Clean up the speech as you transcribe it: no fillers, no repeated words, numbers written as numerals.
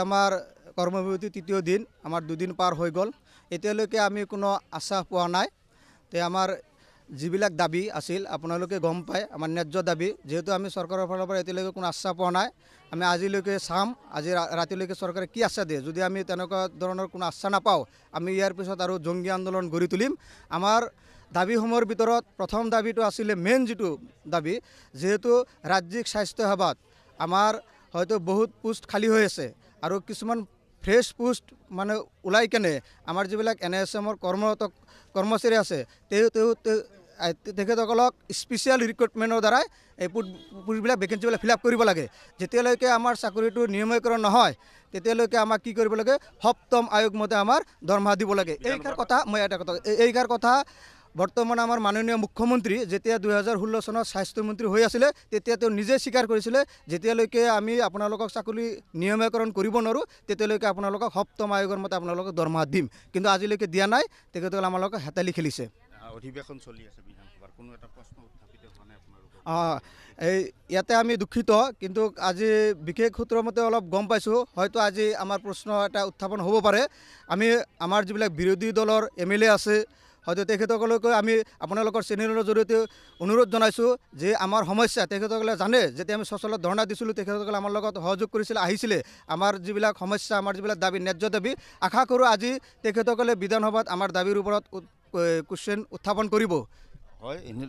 আমাৰ কৰ্মবিৰতি তৃতীয় দিন আমাৰ দুদিন পাৰ হৈ গ'ল এতিয়ালৈকে আমি কোনো আশ্বাস পোৱা নাই তে আমাৰ যিবিলাক দাবী আছিল আপোনালোকে গম পায় আমাৰ ন্যায্য দাবী যেহেতু আমি চৰকাৰৰ ফালৰ পৰা এতিয়ালৈকে কোনো আশ্বাস পোৱা নাই আমি আজিলৈকে চাম আজি ৰাতিলৈকে চৰকাৰে কি আশ্বাস দিয়ে যদি আমি তেনেকুৱা ধৰণৰ কোনো আশ্বাস নাপাওঁ আমি ইয়াৰ পিছত আৰু জংগী আন্দোলন গঢ়ি তুলিম আমাৰ দাবীসমূহৰ ভিতৰত প্ৰথম দাবীটো আছিলে মেইন যিটো দাবী যেহেতু ৰাজ্যিক স্বাস্থ্য সেৱাত আমাৰ হয়তো বহুত পোষ্ট খালী হৈ আছে আৰু কিছুমান ফ্ৰেছ পোষ্ট মানে ওলাই কেনে আমাৰ যিবিলাক NSMৰ কৰ্মৰত কৰ্মচাৰী আছে তেখেতসকলক স্পেচিয়েল ৰিক্ৰুটমেণ্টৰ দ্বাৰাই এই পোষ্টবিলাক ভেকেঞ্চিবিলাক ফিল আপ কৰিব লাগে যেতিয়ালৈকে আমাৰ চাকৰিটো নিয়মীকৰণ নহয় তেতিয়ালৈকে আমাক কি কৰিব লাগে সপ্তম আয়োগ মতে আমাৰ দৰমহা দিব লাগে এইকাৰ কথা মই এটা কথা এইকাৰ কথা বৰ্তমান আমাৰ মাননীয় মুখ্যমন্ত্ৰী যেতিয়া 2016 চনত স্বাস্থ্যমন্ত্ৰী হৈ আছিলে তেতিয়া তেওঁ নিজে স্বীকাৰ কৰিছিলে যেতিয়ালৈকে আমি আপোনালোকক চাকৰি নিয়মীকৰণ কৰিব নোৱাৰোঁ তেতিয়ালৈকে আপোনালোকক সপ্তম আয়োগৰ মতে আপোনালোকক দৰমহা দিম কিন্তু আজিলৈকে দিয়া নাই তেখেতসকলে আমালোকক হেতালি খেলিছে অধিৱেশন চলি আছে বিধানসভাৰ কোনো এটা প্ৰশ্ন উত্থাপিত হোৱা নাই আপোনালোকৰ এই ইয়াতে আমি দুখিত কিন্তু আজি বিশেষ সূত্ৰৰ মতে অলপ গম পাইছোঁ হয়তো আজি আমাৰ প্ৰশ্ন এটা উত্থাপন হ'ব পাৰে আমি আমাৰ যিবিলাক বিৰোধী দলৰ MLA আছে হয়তো তেখেতসকলক আমি আপোনালোকৰ চেনেলৰ জৰিয়তে অনুৰোধ জনাইছোঁ যে আমাৰ সমস্যা তেখেতসকলে জানে যেতিয়া আমি সচলত ধৰ্ণা দিছিলোঁ তেখেতসকলে আমাৰ লগত সহযোগ কৰিছিলে আহিছিলে আমাৰ যিবিলাক সমস্যা আমাৰ যিবিলাক দাবী ন্যায্য দাবী আশা কৰোঁ আজি তেখেতসকলে বিধানসভাত আমাৰ দাবীৰ ওপৰত কুৱেশ্যন উত্থাপন কৰিব হয় এনে